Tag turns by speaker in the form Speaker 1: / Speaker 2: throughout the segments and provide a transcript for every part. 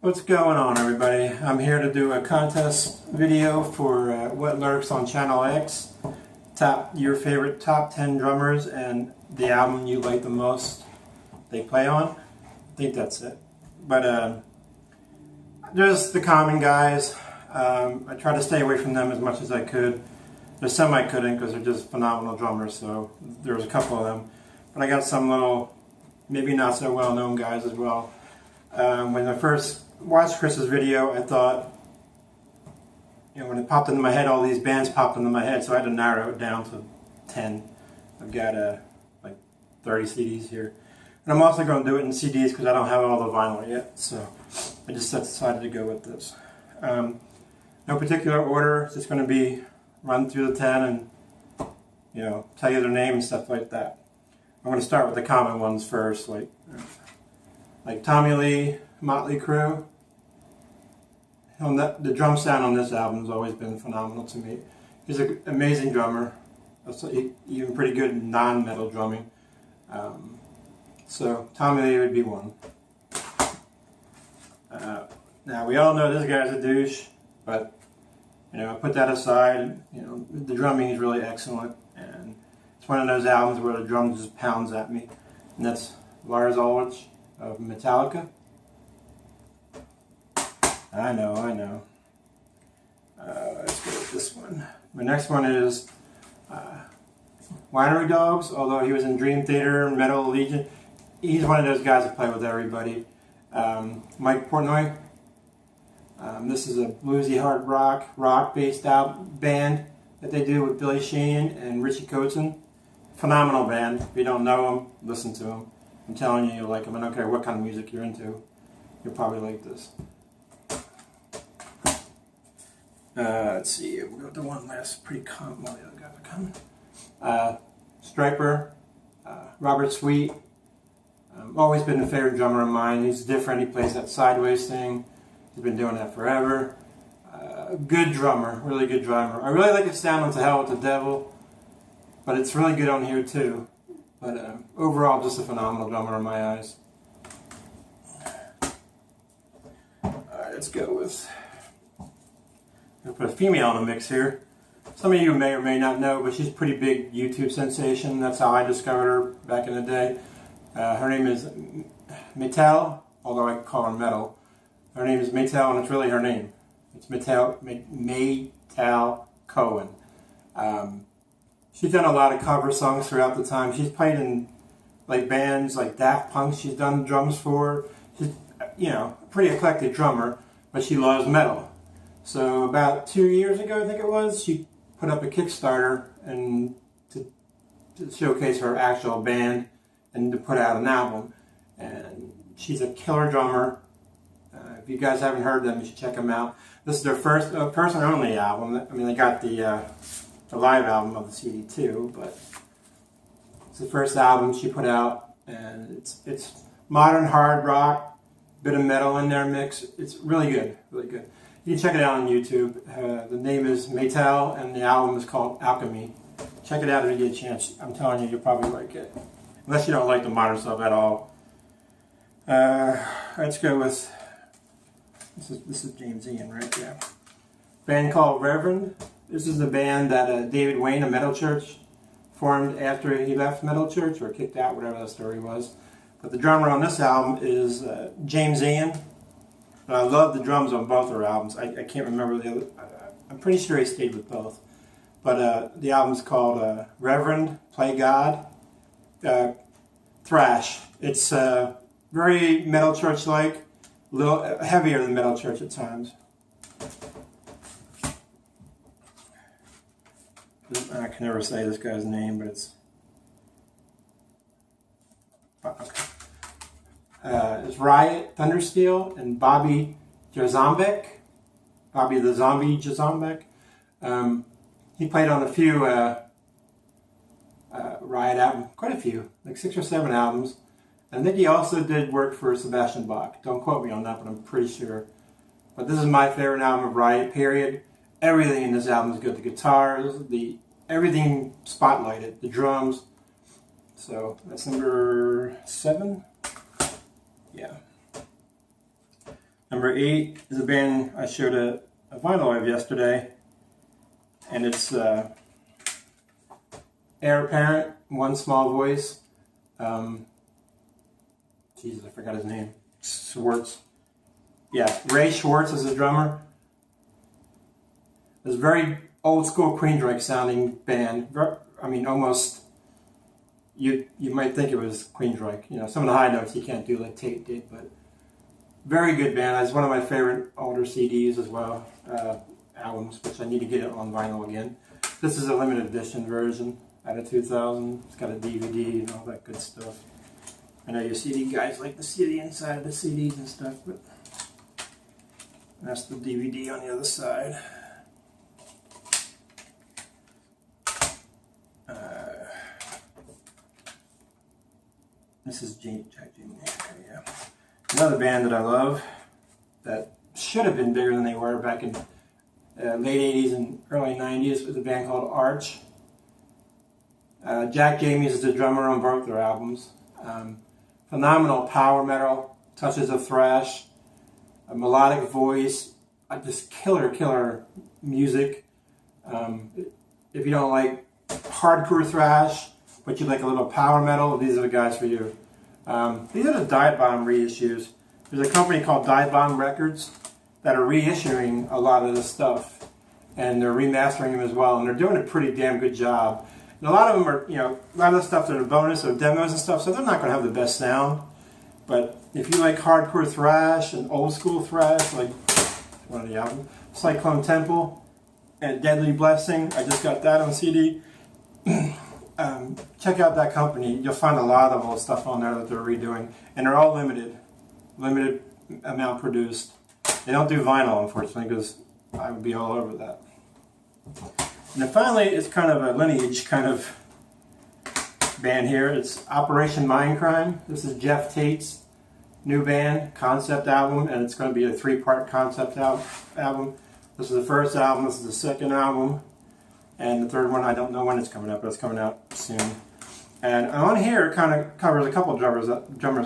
Speaker 1: What's going on, everybody? I'm here to do a contest video for What Lurks on Channel X. Your favorite top 10 drummers and the album you like the most they play on. I think that's it. But there's the common guys. I try to stay away from them as much as I could. There's some I couldn't because they're just phenomenal drummers, so there was a couple of them. But I got some little, maybe not so well-known guys as well. When I first watched Chris's video, I thought, when it popped into my head, all these bands popped into my head, so I had to narrow it down to 10. I've got like 30 CDs here. And I'm also going to do it in CDs because I don't have all the vinyl yet, so I just decided to go with this. No particular order, it's just going to be run through the 10 and, tell you their name and stuff like that. I'm going to start with the common ones first, like Tommy Lee, Motley Crue. The drum sound on this album has always been phenomenal to me. He's an amazing drummer, even pretty good in non-metal drumming. So Tommy Lee would be one. Now we all know this guy's a douche, but put that aside. The drumming is really excellent, and it's one of those albums where the drum just pounds at me, and that's Lars Ulrich of Metallica. I know. Let's go with this one. My next one is Winery Dogs, although he was in Dream Theater, Metal Legion. He's one of those guys that play with everybody. Mike Portnoy. This is a bluesy hard rock-based band that they do with Billy Sheehan and Richie Kotzen. Phenomenal band. If you don't know them, listen to them. I'm telling you, you'll like them. I don't care what kind of music you're into. You'll probably like this. Let's see. We'll go to one last pretty common. Well, the other guys are coming. Striper, Robert Sweet. Always been a favorite drummer of mine. He's different. He plays that sideways thing. He's been doing that forever. Good drummer, really good drummer. I really like his sound on To Hell with the Devil, but it's really good on here too. But overall, just a phenomenal drummer in my eyes. Alright, let's go with... I'm going to put a female in the mix here. Some of you may or may not know, but she's a pretty big YouTube sensation. That's how I discovered her back in the day. Her name is Maytal, although I call her Metal. Her name is Maytal, and it's really her name. It's Maytal Cohen. She's done a lot of cover songs throughout the time. She's played in bands like Daft Punk. She's done drums for. She's a pretty eclectic drummer, but she loves metal. So about 2 years ago, I think it was, she put up a Kickstarter and to showcase her actual band and to put out an album. And she's a killer drummer. If you guys haven't heard them, you should check them out. This is their first person-only album. I mean, they got the live album of the CD too, but it's the first album she put out, and it's modern hard rock, bit of metal in there mix. It's really good, really good. You can check it out on YouTube. The name is Maytal, and the album is called Alchemy. Check it out if you get a chance. I'm telling you, you'll probably like it, unless you don't like the modern stuff at all. Let's go with this is James Ian, right? Yeah. Band called Reverend. This is the band that David Wayne of Metal Church formed after he left Metal Church, or kicked out, whatever that story was. But the drummer on this album is James Ian. And I love the drums on both their albums. I can't remember the other. I'm pretty sure he stayed with both. But the album's called Reverend, Play God. Thrash. It's very Metal Church-like, a little heavier than Metal Church at times. I can never say this guy's name, but it's... Okay. It's Riot, Thundersteel, and Bobby Jazombek. Bobby the Zombie Jazombek. He played on a few Riot albums, quite a few, like 6 or 7 albums. And I think he also did work for Sebastian Bach. Don't quote me on that, but I'm pretty sure. But this is my favorite album of Riot, period. Everything in this album is good. The guitars, everything spotlighted, the drums. So that's number 7. Yeah. Number 8 is a band I showed a vinyl of yesterday, and it's Heir Apparent, One Small Voice. Jesus, I forgot his name. Schwartz. Yeah, Ray Schwartz is the drummer. It's a very old school Queensryche sounding band. I mean, almost, you might think it was Queensryche. You know, some of the high notes you can't do like Tate did, but very good band. It's one of my favorite older CDs as well, albums, which I need to get it on vinyl again. This is a limited edition version out of 2000. It's got a DVD and all that good stuff. I know you CD guys like to see the inside of the CDs and stuff, but that's the DVD on the other side. This is Jack Jimmy. Yeah. Another band that I love that should have been bigger than they were back in late 80s and early 90s was a band called Arch. Jack Jamies is the drummer on both their albums. Phenomenal power metal, touches of thrash, a melodic voice, just killer music. If you don't like hardcore thrash, but you like a little power metal, these are the guys for you. These are the Dive Bomb reissues. There's a company called Dive Bomb Records that are reissuing a lot of this stuff, and they're remastering them as well, and they're doing a pretty damn good job. And a lot of them are, you know, a lot of the stuff that are bonus or demos and stuff, so they're not going to have the best sound. But if you like hardcore thrash and old school thrash, like one of the albums, Cyclone Temple and Deadly Blessing, I just got that on CD. Check out that company. You'll find a lot of old stuff on there that they're redoing, and they're all limited amount produced. They don't do vinyl, unfortunately, because I would be all over that. And then finally, it's kind of a lineage kind of band here. It's Operation Mindcrime. This is Jeff Tate's new band, concept album, and it's going to be a 3-part concept album. This is the first album, this is the second album, and the third one, I don't know when it's coming out, but it's coming out soon. And on here, it kind of covers a couple of drummers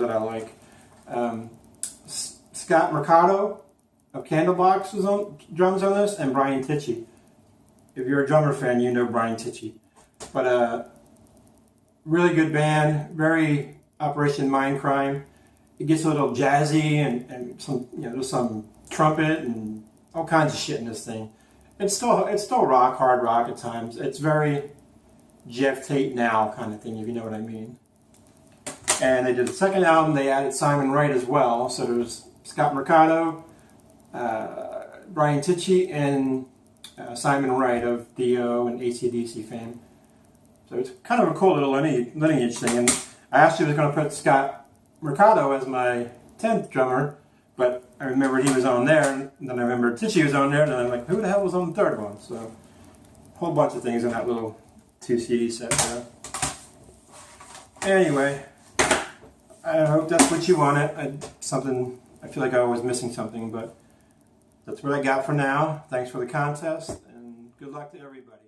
Speaker 1: that I like. Scott Mercado of Candlebox was on drums on this, and Brian Tichy. If you're a drummer fan, you know Brian Tichy. But really good band, very Operation Mindcrime. It gets a little jazzy and some, you know, there's some trumpet and all kinds of shit in this thing. It's still rock, hard rock at times. It's very Jeff Tate now kind of thing, if you know what I mean. And they did the second album, they added Simon Wright as well. So there was Scott Mercado, Brian Tichy, and Simon Wright of Dio and AC/DC fame. So it's kind of a cool little lineage thing. And I actually was going to put Scott Mercado as my 10th drummer, but I remembered he was on there, and then I remembered Tichy was on there, and then I'm like, who the hell was on the third one? So a whole bunch of things in that little 2 CD set there. Anyway, I hope that's what you wanted. I feel like I was missing something, but that's what I got for now. Thanks for the contest, and good luck to everybody.